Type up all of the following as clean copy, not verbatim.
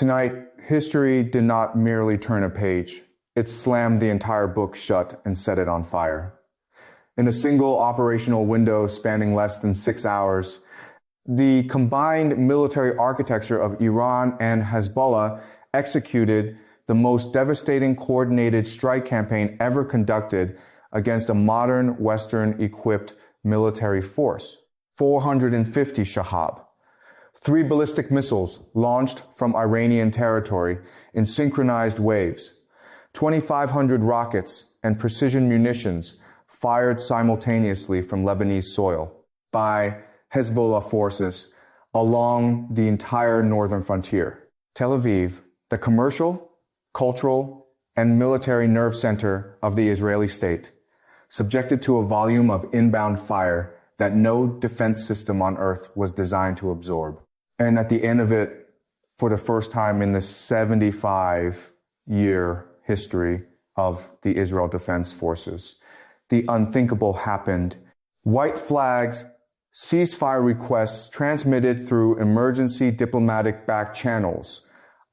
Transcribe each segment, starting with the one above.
Tonight, history did not merely turn a page. It slammed the entire book shut and set it on fire. In a single operational window spanning less than 6 hours, the combined military architecture of Iran and Hezbollah executed the most devastating coordinated strike campaign ever conducted against a modern Western-equipped military force. 450 Shahab, 3 ballistic missiles launched from Iranian territory in synchronized waves, 2,500 rockets and precision munitions fired simultaneously from Lebanese soil by Hezbollah forces along the entire northern frontier. Tel Aviv, the commercial, cultural, and military nerve center of the Israeli state, subjected to a volume of inbound fire that no defense system on earth was designed to absorb. And at the end of it, for the first time in the 75-year history of the Israel Defense Forces, the unthinkable happened. White flags, ceasefire requests transmitted through emergency diplomatic back channels,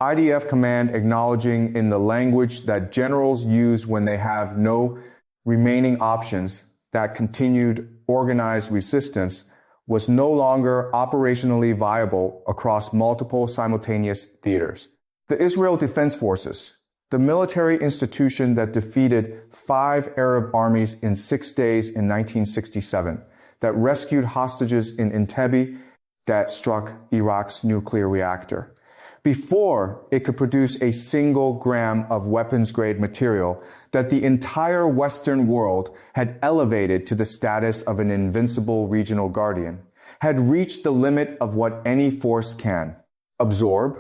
IDF command acknowledging in the language that generals use when they have no remaining options that continued organized resistance was no longer operationally viable across multiple simultaneous theaters. The Israel Defense Forces, the military institution that defeated 5 Arab armies in 6 days in 1967, that rescued hostages in Entebbe, that struck Iraq's nuclear reactor. Before it could produce a single gram of weapons-grade material that the entire Western world had elevated to the status of an invincible regional guardian, had reached the limit of what any force can absorb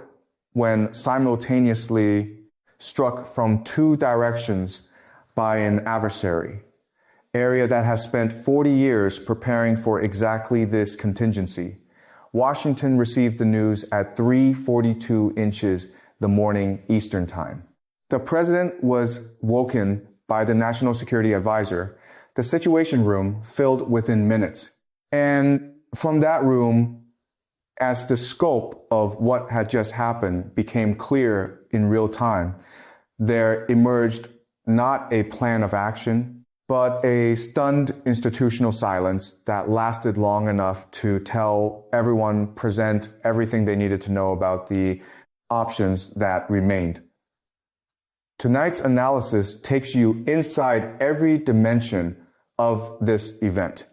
when simultaneously struck from 2 directions by an adversary, area that has spent 40 years preparing for exactly this contingency. Washington received the news at 3:42 inches the morning Eastern Time. The president was woken by the National Security Advisor. The Situation Room filled within minutes. And from that room, as the scope of what had just happened became clear in real time, there emerged not a plan of action, but a stunned institutional silence that lasted long enough to tell everyone present everything they needed to know about the options that remained. Tonight's analysis takes you inside every dimension of this event.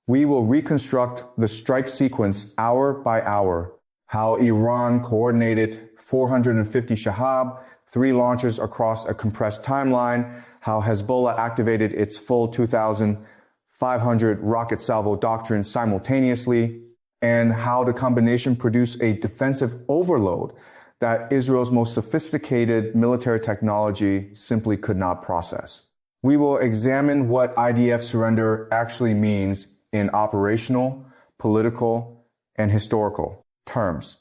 We will reconstruct the strike sequence hour by hour, how Iran coordinated 450 Shahab, 3 launches across a compressed timeline, how Hezbollah activated its full 2,500 rocket salvo doctrine simultaneously, and how the combination produced a defensive overload that Israel's most sophisticated military technology simply could not process. We will examine what IDF surrender actually means in operational, political, and historical terms.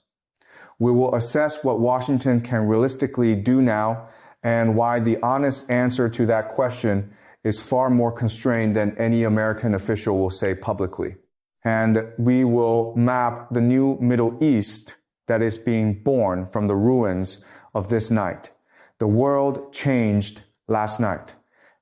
We will assess what Washington can realistically do now and why the honest answer to that question is far more constrained than any American official will say publicly. And we will map the new Middle East that is being born from the ruins of this night. The world changed last night.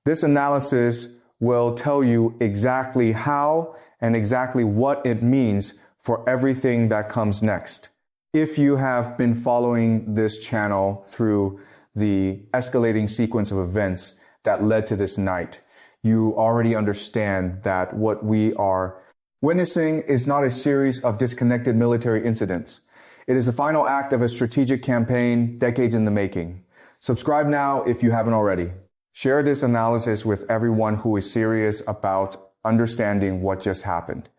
This analysis will tell you exactly how and exactly what it means for everything that comes next. If you have been following this channel through the escalating sequence of events that led to this night, you already understand that what we are witnessing is not a series of disconnected military incidents. It is the final act of a strategic campaign decades in the making. Subscribe now if you haven't already. Share this analysis with everyone who is serious about understanding what just happened.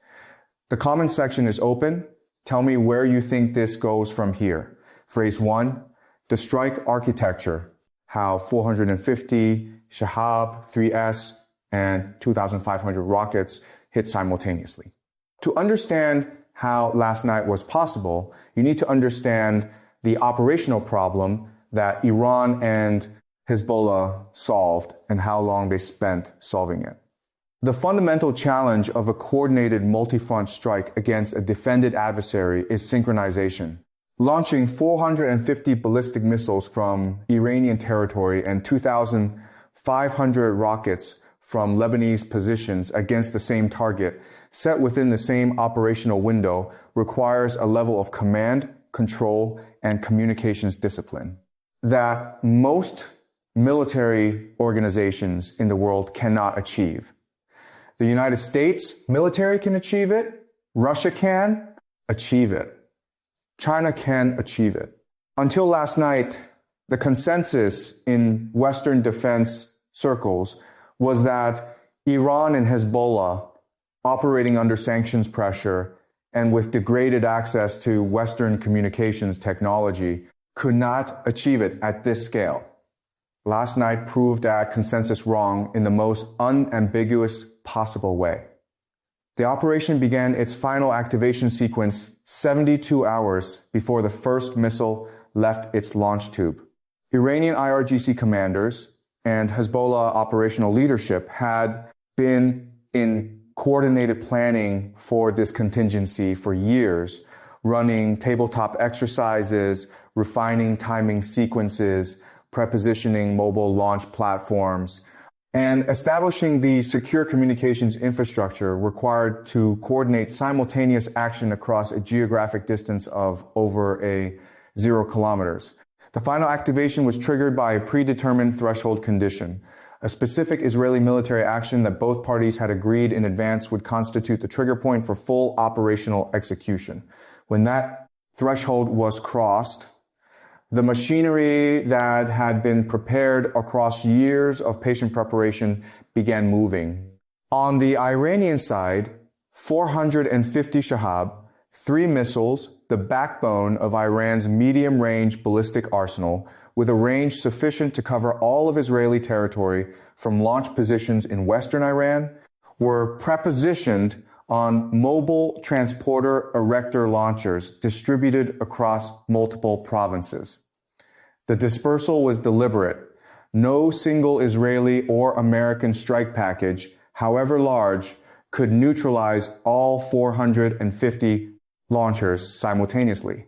The comment section is open. Tell me where you think this goes from here. Phrase 1, the strike architecture, how 450 Shahab-3s and 2,500 rockets hit simultaneously. To understand how last night was possible, you need to understand the operational problem that Iran and Hezbollah solved and how long they spent solving it. The fundamental challenge of a coordinated multi-front strike against a defended adversary is synchronization. launching 450 ballistic missiles from Iranian territory and 2,500 rockets from Lebanese positions against the same target, set within the same operational window, requires a level of command, control, and communications discipline that most military organizations in the world cannot achieve. The United States military can achieve it. Russia can achieve it. China can achieve it. Until last night, the consensus in Western defense circles was that Iran and Hezbollah, operating under sanctions pressure and with degraded access to Western communications technology, could not achieve it at this scale. Last night proved that consensus wrong in the most unambiguous possible way. The operation began its final activation sequence 72 hours before the first missile left its launch tube. Iranian IRGC commanders and Hezbollah operational leadership had been in coordinated planning for this contingency for years, running tabletop exercises, refining timing sequences, prepositioning mobile launch platforms, and establishing the secure communications infrastructure required to coordinate simultaneous action across a geographic distance of over 0 kilometers. The final activation was triggered by a predetermined threshold condition. A specific Israeli military action that both parties had agreed in advance would constitute the trigger point for full operational execution. When that threshold was crossed, the machinery that had been prepared across years of patient preparation began moving. On the Iranian side, 450 Shahab-3 missiles, the backbone of Iran's medium-range ballistic arsenal, with a range sufficient to cover all of Israeli territory from launch positions in western Iran, were prepositioned on mobile transporter erector launchers distributed across multiple provinces. The dispersal was deliberate. No single Israeli or American strike package, however large, could neutralize all 450 launchers simultaneously.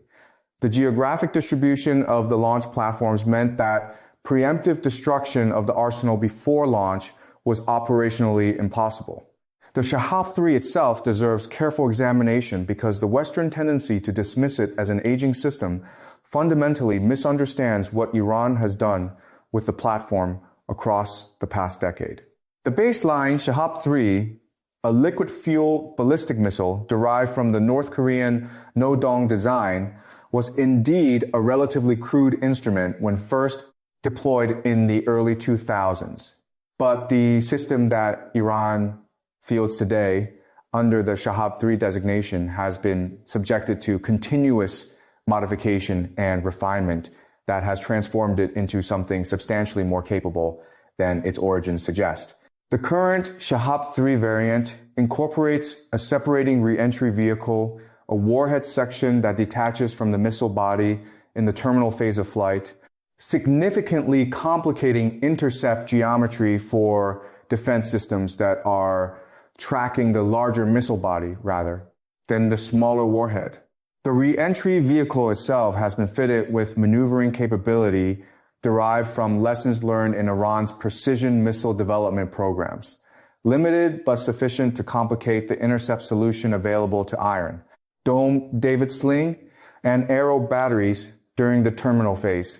The geographic distribution of the launch platforms meant that preemptive destruction of the arsenal before launch was operationally impossible. The Shahab-3 itself deserves careful examination because the Western tendency to dismiss it as an aging system fundamentally misunderstands what Iran has done with the platform across the past decade. The baseline Shahab-3, a liquid fuel ballistic missile derived from the North Korean No-Dong design, was indeed a relatively crude instrument when first deployed in the early 2000s. But the system that Iran fields today under the Shahab-3 designation has been subjected to continuous modification and refinement that has transformed it into something substantially more capable than its origins suggest. The current Shahab-3 variant incorporates a separating re-entry vehicle, a warhead section that detaches from the missile body in the terminal phase of flight, significantly complicating intercept geometry for defense systems that are tracking the larger missile body rather than the smaller warhead. The re-entry vehicle itself has been fitted with maneuvering capability derived from lessons learned in Iran's precision missile development programs, limited but sufficient to complicate the intercept solution available to iron, dome David Sling, and arrow batteries during the terminal phase.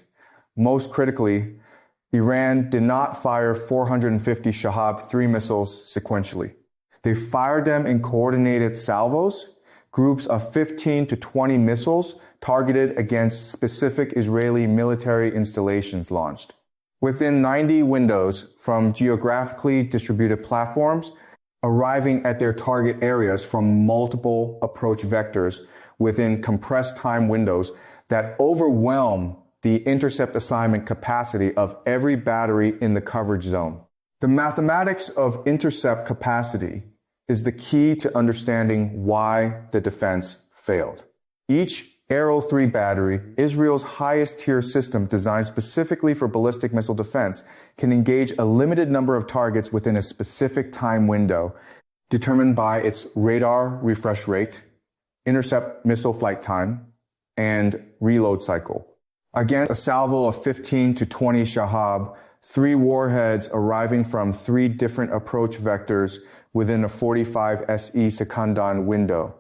Most critically, Iran did not fire 450 Shahab-3 missiles sequentially. They fired them in coordinated salvos, groups of 15 to 20 missiles targeted against specific Israeli military installations launched. Within 90 windows from geographically distributed platforms, arriving at their target areas from multiple approach vectors within compressed time windows that overwhelm the intercept assignment capacity of every battery in the coverage zone. The mathematics of intercept capacity is the key to understanding why the defense failed. Each Arrow 3 battery, Israel's highest tier system designed specifically for ballistic missile defense, can engage a limited number of targets within a specific time window determined by its radar refresh rate, intercept missile flight time, and reload cycle. Against a salvo of 15 to 20 Shahab, 3 warheads arriving from 3 different approach vectors within a 45 SE secondon window.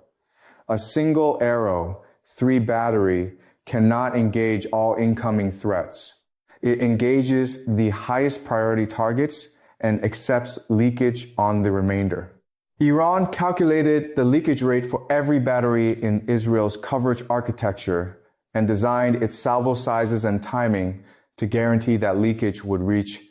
A single arrow, 3 battery, cannot engage all incoming threats. It engages the highest priority targets and accepts leakage on the remainder. Iran calculated the leakage rate for every battery in Israel's coverage architecture and designed its salvo sizes and timing to guarantee that leakage would reach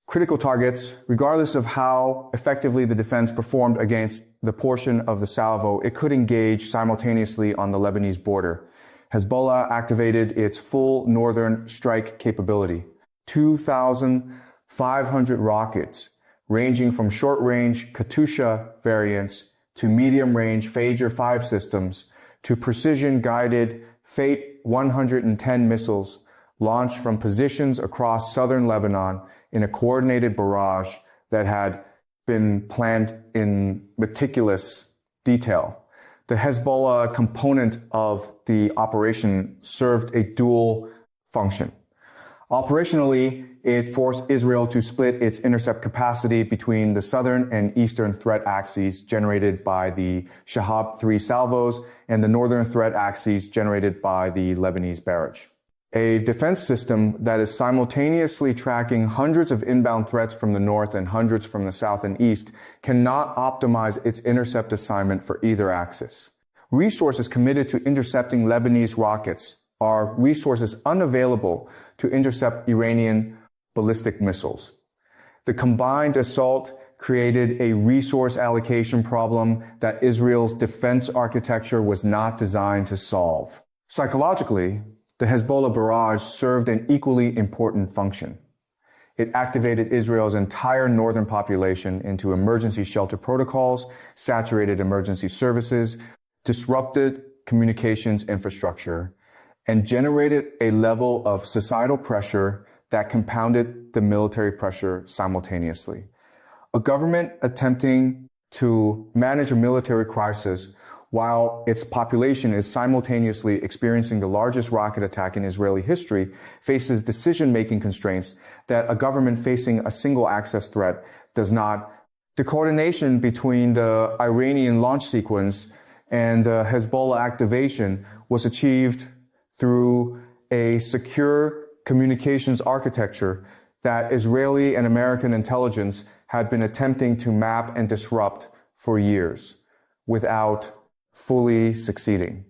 critical targets. Regardless of how effectively the defense performed against the portion of the salvo, it could engage simultaneously on the Lebanese border. Hezbollah activated its full northern strike capability. 2,500 rockets, ranging from short-range Katyusha variants to medium-range Fajr-5 systems to precision-guided Fate 110 missiles launched from positions across southern Lebanon in a coordinated barrage that had been planned in meticulous detail. The Hezbollah component of the operation served a dual function. Operationally, it forced Israel to split its intercept capacity between the southern and eastern threat axes generated by the Shahab-3 salvos and the northern threat axes generated by the Lebanese barrage. A defense system that is simultaneously tracking hundreds of inbound threats from the north and hundreds from the south and east cannot optimize its intercept assignment for either axis. Resources committed to intercepting Lebanese rockets are resources unavailable to intercept Iranian ballistic missiles. The combined assault created a resource allocation problem that Israel's defense architecture was not designed to solve. Psychologically, the Hezbollah barrage served an equally important function. It activated Israel's entire northern population into emergency shelter protocols, saturated emergency services, disrupted communications infrastructure, and generated a level of societal pressure that compounded the military pressure simultaneously. A government attempting to manage a military crisis while its population is simultaneously experiencing the largest rocket attack in Israeli history, faces decision-making constraints that a government facing a single access threat does not. The coordination between the Iranian launch sequence and the Hezbollah activation was achieved through a secure communications architecture that Israeli and American intelligence had been attempting to map and disrupt for years without fully succeeding.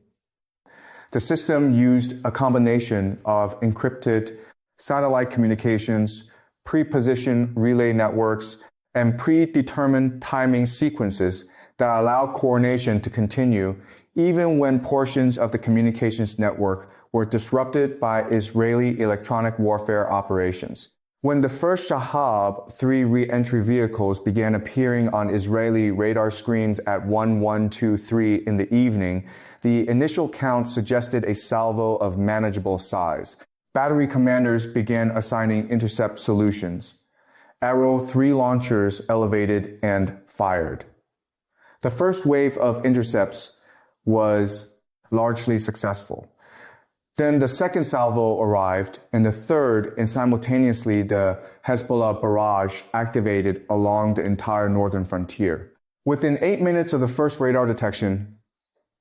The system used a combination of encrypted satellite communications, pre-positioned relay networks, and predetermined timing sequences that allow coordination to continue even when portions of the communications network were disrupted by Israeli electronic warfare operations. When the first Shahab-3 re-entry vehicles began appearing on Israeli radar screens at 1123 in the evening, the initial count suggested a salvo of manageable size. Battery commanders began assigning intercept solutions. Arrow 3 launchers elevated and fired. The first wave of intercepts was largely successful. Then the second salvo arrived, and the third, and simultaneously the Hezbollah barrage activated along the entire northern frontier. Within 8 minutes of the first radar detection,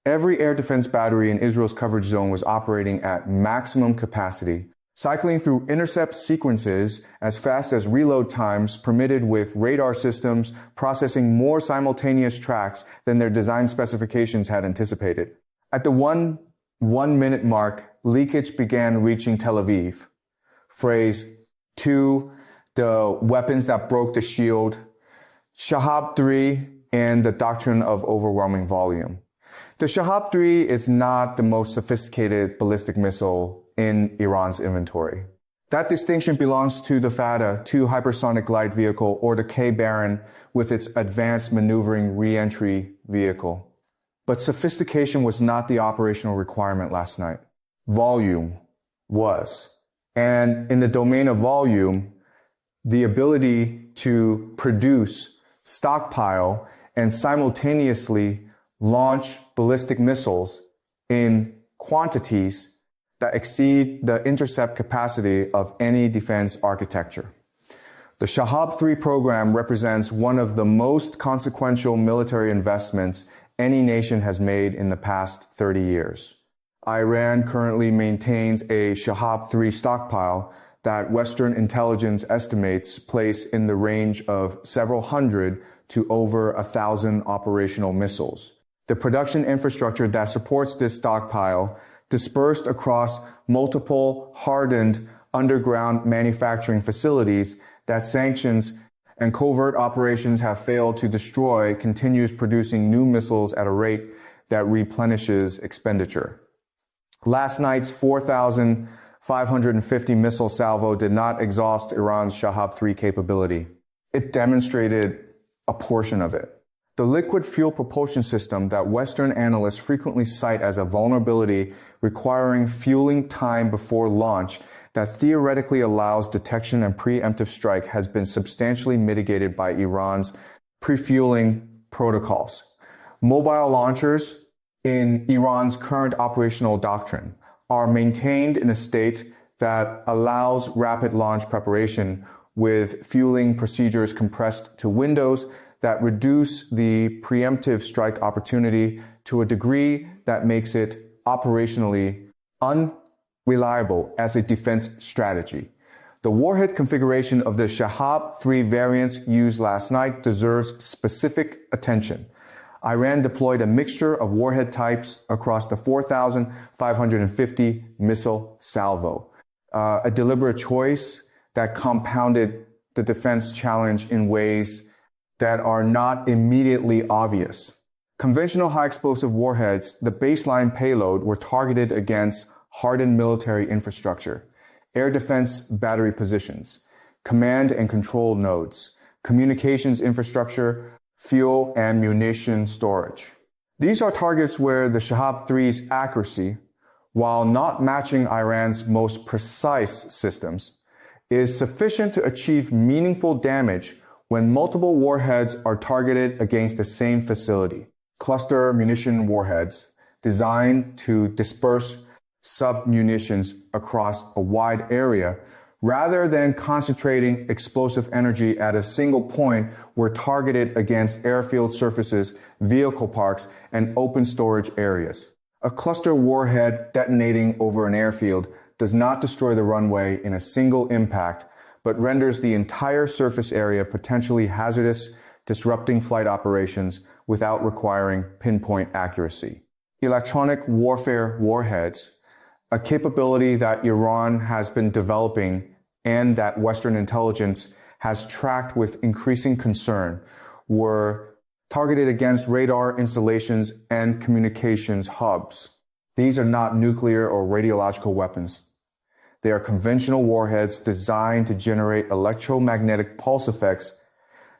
every air defense battery in Israel's coverage zone was operating at maximum capacity, cycling through intercept sequences as fast as reload times permitted, with radar systems processing more simultaneous tracks than their design specifications had anticipated. At the one-minute mark, leakage began reaching Tel Aviv. Phrase 2, the weapons that broke the shield, Shahab-3, and the doctrine of overwhelming volume. The Shahab-3 is not the most sophisticated ballistic missile in Iran's inventory. That distinction belongs to the Fata 2 hypersonic glide vehicle, or the K-Baron with its advanced maneuvering re-entry vehicle. But sophistication was not the operational requirement last night. Volume was. And in the domain of volume, the ability to produce, stockpile, and simultaneously launch ballistic missiles in quantities that exceed the intercept capacity of any defense architecture. The Shahab-3 program represents one of the most consequential military investments any nation has made in the past 30 years. Iran currently maintains a Shahab-3 stockpile that Western intelligence estimates place in the range of several hundred to over 1,000 operational missiles. The production infrastructure that supports this stockpile, dispersed across multiple hardened underground manufacturing facilities that sanctions and covert operations have failed to destroy, continues producing new missiles at a rate that replenishes expenditure. Last night's 4,550 missile salvo did not exhaust Iran's Shahab-3 capability. It demonstrated a portion of it. The liquid fuel propulsion system that Western analysts frequently cite as a vulnerability requiring fueling time before launch that theoretically allows detection and preemptive strike has been substantially mitigated by Iran's pre-fueling protocols. Mobile launchers in Iran's current operational doctrine are maintained in a state that allows rapid launch preparation with fueling procedures compressed to windows that reduce the preemptive strike opportunity to a degree that makes it operationally unreliable as a defense strategy. The warhead configuration of the Shahab-3 variants used last night deserves specific attention. Iran deployed a mixture of warhead types across the 4,550 missile salvo, a deliberate choice that compounded the defense challenge in ways that are not immediately obvious. Conventional high-explosive warheads, the baseline payload, were targeted against hardened military infrastructure, air defense battery positions, command and control nodes, communications infrastructure, fuel and munition storage. These are targets where the Shahab-3's accuracy, while not matching Iran's most precise systems, is sufficient to achieve meaningful damage when multiple warheads are targeted against the same facility. Cluster munition warheads designed to disperse sub-munitions across a wide area rather than concentrating explosive energy at a single point were targeted against airfield surfaces, vehicle parks, and open storage areas. A cluster warhead detonating over an airfield does not destroy the runway in a single impact, but renders the entire surface area potentially hazardous, disrupting flight operations without requiring pinpoint accuracy. Electronic warfare warheads, a capability that Iran has been developing and that Western intelligence has tracked with increasing concern, were targeted against radar installations and communications hubs. These are not nuclear or radiological weapons. They are conventional warheads designed to generate electromagnetic pulse effects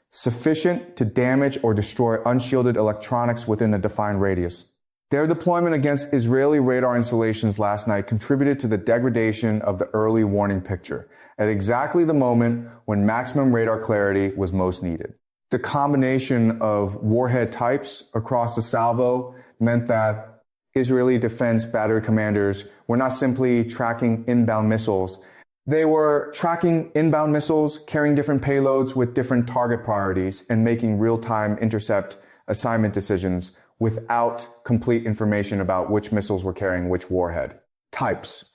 sufficient to damage or destroy unshielded electronics within a defined radius. Their deployment against Israeli radar installations last night contributed to the degradation of the early warning picture at exactly the moment when maximum radar clarity was most needed. The combination of warhead types across the salvo meant that Israeli defense battery commanders were not simply tracking inbound missiles. They were tracking inbound missiles, carrying different payloads with different target priorities, and making real-time intercept assignment decisions without complete information about which missiles were carrying which warhead. Types.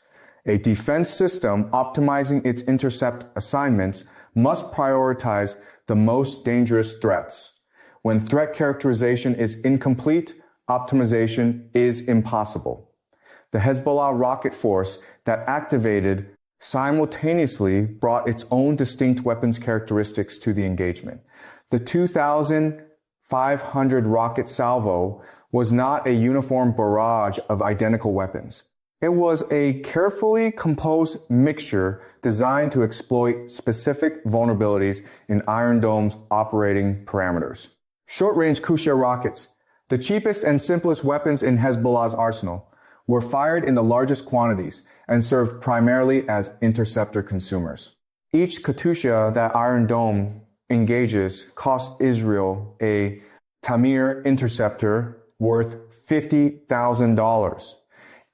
A defense system optimizing its intercept assignments must prioritize the most dangerous threats. When threat characterization is incomplete, optimization is impossible. The Hezbollah rocket force that activated simultaneously brought its own distinct weapons characteristics to the engagement. The 2,500 rocket salvo was not a uniform barrage of identical weapons. It was a carefully composed mixture designed to exploit specific vulnerabilities in Iron Dome's operating parameters. Short-range Kushia rockets, the cheapest and simplest weapons in Hezbollah's arsenal, were fired in the largest quantities and served primarily as interceptor consumers. Each Katyusha that Iron Dome engages cost Israel a Tamir interceptor worth $50,000.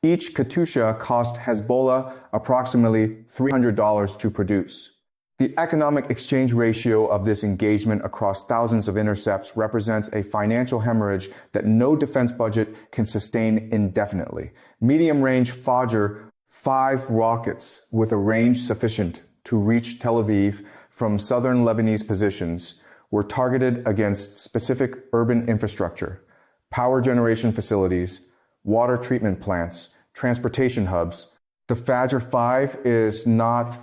Each Katyusha cost Hezbollah approximately $300 to produce. The economic exchange ratio of this engagement across thousands of intercepts represents a financial hemorrhage that no defense budget can sustain indefinitely. Medium-range Fajr-5 rockets with a range sufficient to reach Tel Aviv from southern Lebanese positions were targeted against specific urban infrastructure, power generation facilities, water treatment plants, transportation hubs. The Fajr-5 is not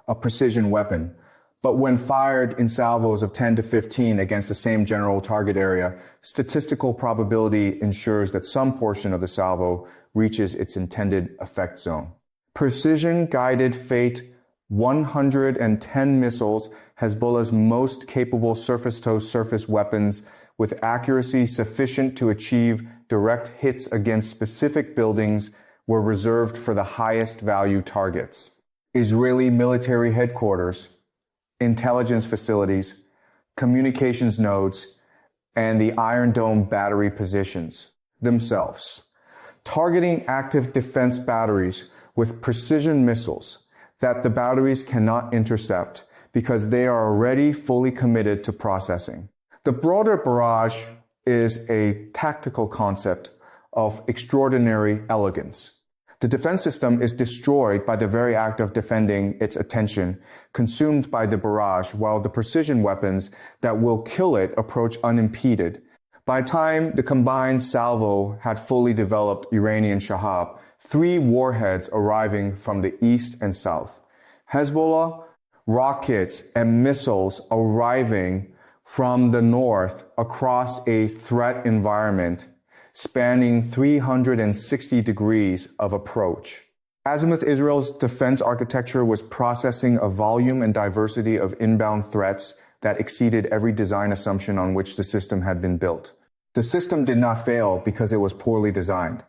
a precision weapon, but when fired in salvos of 10 to 15 against the same general target area, statistical probability ensures that some portion of the salvo reaches its intended effect zone. Precision-guided Fate 110 missiles, Hezbollah's most capable surface-to-surface weapons with accuracy sufficient to achieve direct hits against specific buildings, were reserved for the highest value targets: Israeli military headquarters, intelligence facilities, communications nodes, and the Iron Dome battery positions themselves. Targeting active defense batteries with precision missiles that the batteries cannot intercept because they are already fully committed to processing. The broader barrage is a tactical concept of extraordinary elegance. The defense system is destroyed by the very act of defending its attention, consumed by the barrage, while the precision weapons that will kill it approach unimpeded. By the time the combined salvo had fully developed Iranian Shahab-3 warheads arriving from the east and south, Hezbollah rockets and missiles arriving from the north across a threat environment spanning 360 degrees of approach. Azimuth Israel's defense architecture was processing a volume and diversity of inbound threats that exceeded every design assumption on which the system had been built. The system did not fail because it was poorly designed.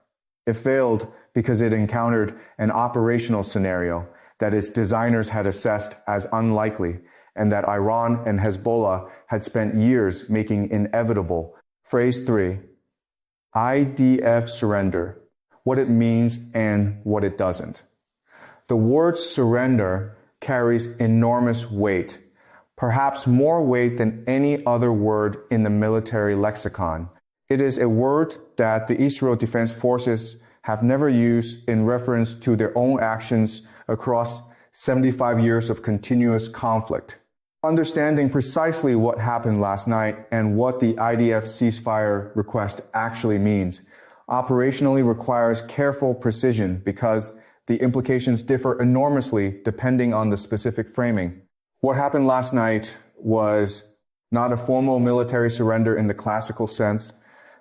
It failed because it encountered an operational scenario that its designers had assessed as unlikely and that Iran and Hezbollah had spent years making inevitable. Phrase 3. IDF surrender, what it means and what it doesn't. The word surrender carries enormous weight, perhaps more weight than any other word in the military lexicon. It is a word that the Israel Defense Forces have never used in reference to their own actions across 75 years of continuous conflict. Understanding precisely what happened last night and what the IDF ceasefire request actually means operationally requires careful precision because the implications differ enormously depending on the specific framing. What happened last night was not a formal military surrender in the classical sense,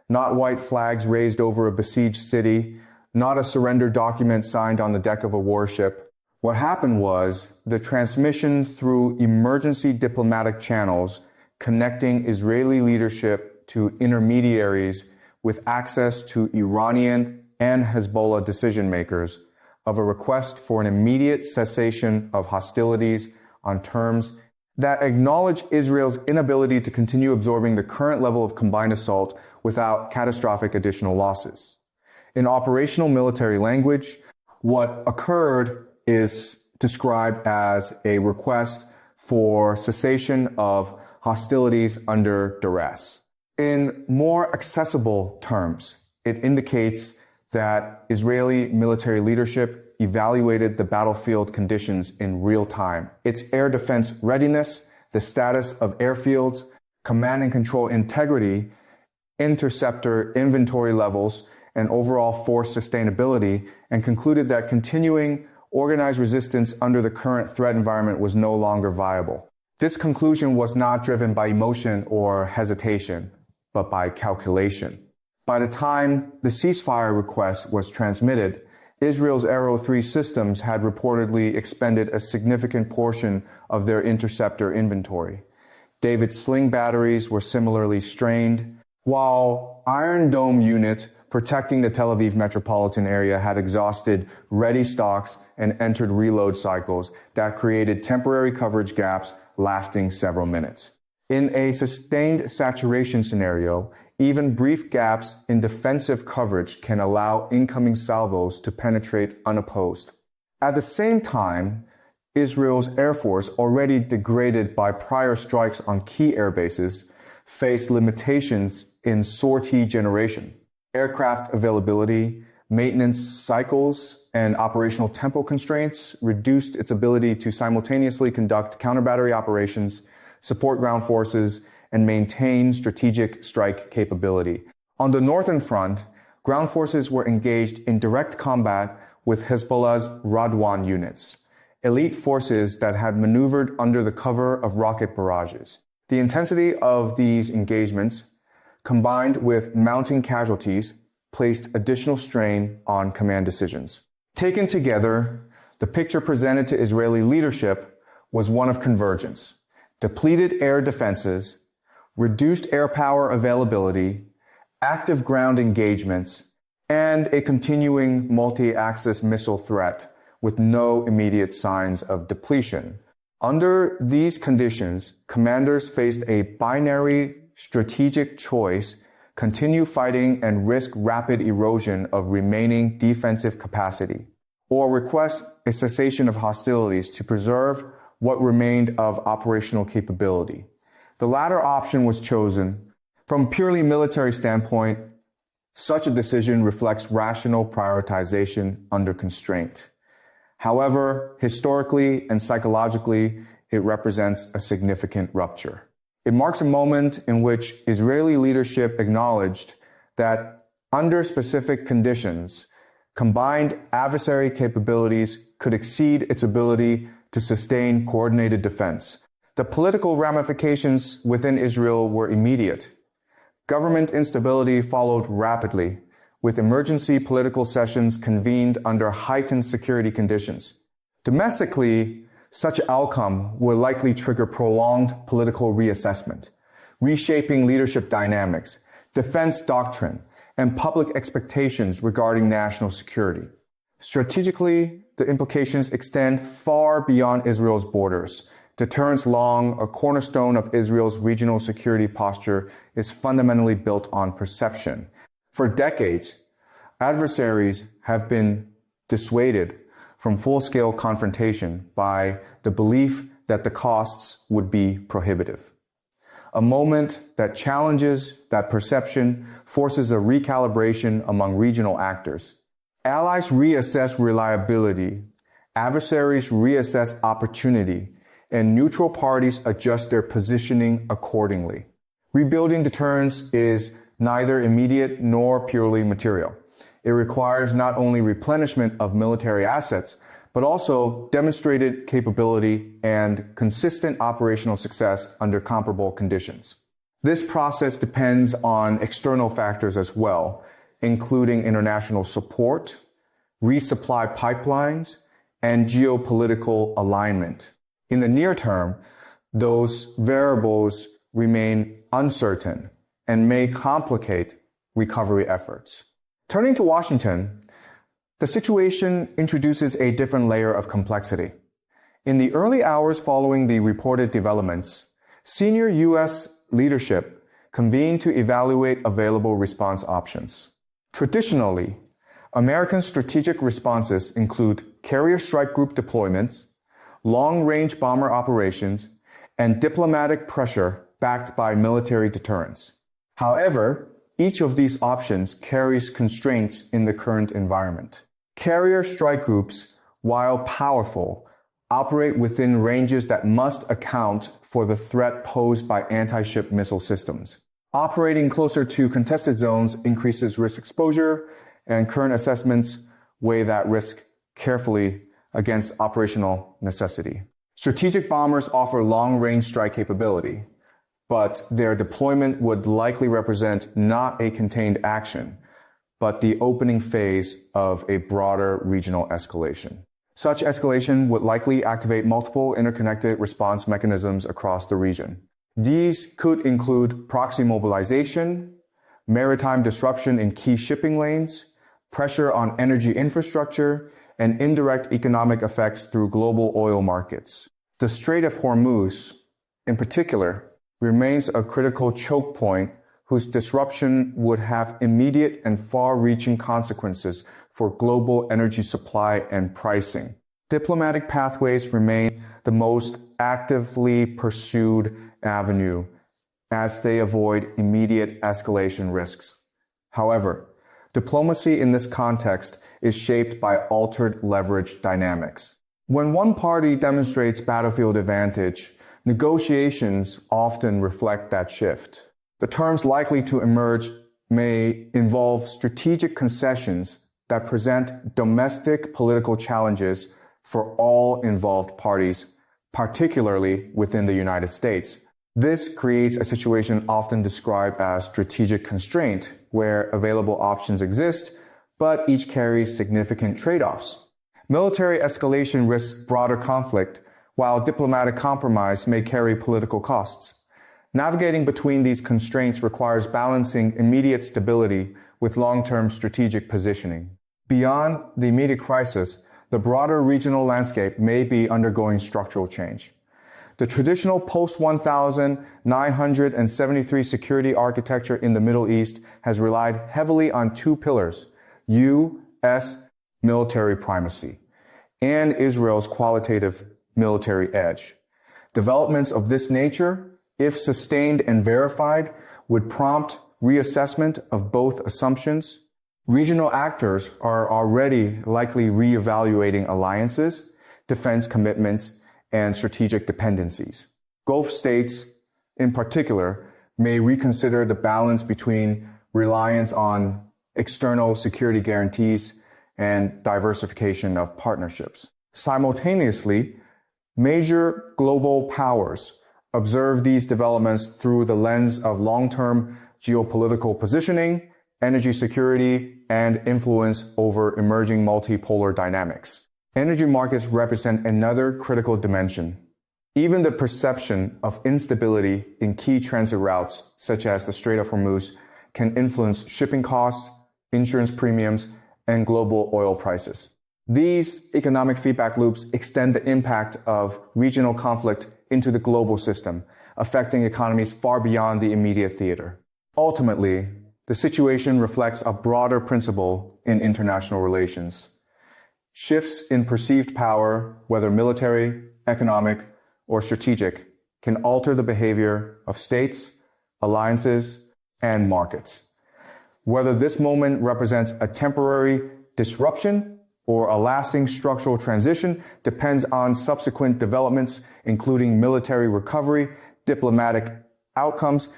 not white flags raised over a besieged city, not a surrender document signed on the deck of a warship. What happened was the transmission through emergency diplomatic channels connecting Israeli leadership to intermediaries with access to Iranian and Hezbollah decision makers of a request for an immediate cessation of hostilities on terms that acknowledge Israel's inability to continue absorbing the current level of combined assault without catastrophic additional losses. In operational military language, what occurred is described as a request for cessation of hostilities under duress. In more accessible terms, it indicates that Israeli military leadership evaluated the battlefield conditions in real time, its air defense readiness, the status of airfields, command and control integrity, interceptor inventory levels, and overall force sustainability, and concluded that continuing organized resistance under the current threat environment was no longer viable. This conclusion was not driven by emotion or hesitation, but by calculation. By the time the ceasefire request was transmitted, Israel's Arrow 3 systems had reportedly expended a significant portion of their interceptor inventory. David's Sling batteries were similarly strained, while Iron Dome units protecting the Tel Aviv metropolitan area had exhausted ready stocks and entered reload cycles that created temporary coverage gaps lasting several minutes. In a sustained saturation scenario, Even brief gaps in defensive coverage can allow incoming salvos to penetrate unopposed. At the same time, Israel's Air Force, already degraded by prior strikes on key air bases, faced limitations in sortie generation. Aircraft availability, maintenance cycles, and operational tempo constraints reduced its ability to simultaneously conduct counter-battery operations, support ground forces, and maintain strategic strike capability. On the northern front, ground forces were engaged in direct combat with Hezbollah's Radwan units, elite forces that had maneuvered under the cover of rocket barrages. The intensity of these engagements, combined with mounting casualties, placed additional strain on command decisions. Taken together, the picture presented to Israeli leadership was one of convergence: depleted air defenses, reduced air power availability, active ground engagements, and a continuing multi-axis missile threat with no immediate signs of depletion. Under these conditions, commanders faced a binary strategic choice: continue fighting and risk rapid erosion of remaining defensive capacity, or request a cessation of hostilities to preserve what remained of operational capability. The latter option was chosen. From a purely military standpoint, such a decision reflects rational prioritization under constraint. However, historically and psychologically, it represents a significant rupture. It marks a moment in which Israeli leadership acknowledged that under specific conditions, combined adversary capabilities could exceed its ability to sustain coordinated defense. The political ramifications within Israel were immediate. Government instability followed rapidly, with emergency political sessions convened under heightened security conditions. Domestically, such outcome would likely trigger prolonged political reassessment, reshaping leadership dynamics, defense doctrine, and public expectations regarding national security. Strategically, the implications extend far beyond Israel's borders. Deterrence, long a cornerstone of Israel's regional security posture, is fundamentally built on perception. For decades, adversaries have been dissuaded from full-scale confrontation by the belief that the costs would be prohibitive. A moment that challenges that perception forces a recalibration among regional actors. Allies reassess reliability, adversaries reassess opportunity, and neutral parties adjust their positioning accordingly. Rebuilding deterrence is neither immediate nor purely material. It requires not only replenishment of military assets, but also demonstrated capability and consistent operational success under comparable conditions. This process depends on external factors as well, including international support, resupply pipelines, and geopolitical alignment. In the near term, those variables remain uncertain and may complicate recovery efforts. Turning to Washington, the situation introduces a different layer of complexity. In the early hours following the reported developments, senior U.S. leadership convened to evaluate available response options. Traditionally, American strategic responses include carrier strike group deployments, long-range bomber operations, and diplomatic pressure backed by military deterrence. However, each of these options carries constraints in the current environment. Carrier strike groups, while powerful, operate within ranges that must account for the threat posed by anti-ship missile systems. Operating closer to contested zones increases risk exposure, and current assessments weigh that risk carefully against operational necessity. Strategic bombers offer long-range strike capability, but their deployment would likely represent not a contained action, but the opening phase of a broader regional escalation. Such escalation would likely activate multiple interconnected response mechanisms across the region. These could include proxy mobilization, maritime disruption in key shipping lanes, pressure on energy infrastructure, and indirect economic effects through global oil markets. The Strait of Hormuz, in particular, remains a critical choke point whose disruption would have immediate and far-reaching consequences for global energy supply and pricing. Diplomatic pathways remain the most actively pursued avenue as they avoid immediate escalation risks. However, diplomacy in this context is shaped by altered leverage dynamics. When one party demonstrates battlefield advantage, negotiations often reflect that shift. The terms likely to emerge may involve strategic concessions that present domestic political challenges for all involved parties, particularly within the United States. This creates a situation often described as strategic constraint, where available options exist, but each carries significant trade-offs. Military escalation risks broader conflict, while diplomatic compromise may carry political costs. Navigating between these constraints requires balancing immediate stability with long-term strategic positioning. Beyond the immediate crisis, the broader regional landscape may be undergoing structural change. The traditional post-1973 security architecture in the Middle East has relied heavily on two pillars: U.S. military primacy and Israel's qualitative military edge. Developments of this nature, if sustained and verified, would prompt reassessment of both assumptions. Regional actors are already likely reevaluating alliances, defense commitments, and strategic dependencies. Gulf states, in particular, may reconsider the balance between reliance on external security guarantees and diversification of partnerships. Simultaneously, major global powers observe these developments through the lens of long-term geopolitical positioning, energy security, and influence over emerging multipolar dynamics. Energy markets represent another critical dimension. Even the perception of instability in key transit routes, such as the Strait of Hormuz, can influence shipping costs, insurance premiums, and global oil prices. These economic feedback loops extend the impact of regional conflict into the global system, affecting economies far beyond the immediate theater. Ultimately, the situation reflects a broader principle in international relations. Shifts in perceived power, whether military, economic, or strategic, can alter the behavior of states, alliances, and markets. Whether this moment represents a temporary disruption or a lasting structural transition depends on subsequent developments, including military recovery, diplomatic outcomes,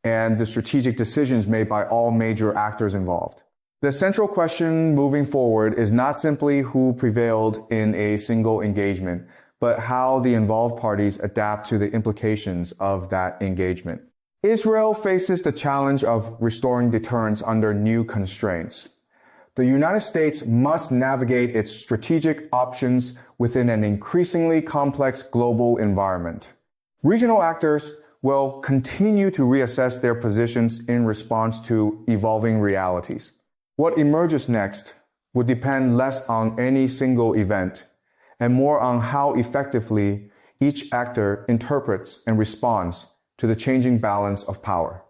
and the strategic decisions made by all major actors involved. The central question moving forward is not simply who prevailed in a single engagement, but how the involved parties adapt to the implications of that engagement. Israel faces the challenge of restoring deterrence under new constraints. The United States must navigate its strategic options within an increasingly complex global environment. Regional actors will continue to reassess their positions in response to evolving realities. What emerges next would depend less on any single event and more on how effectively each actor interprets and responds to the changing balance of power.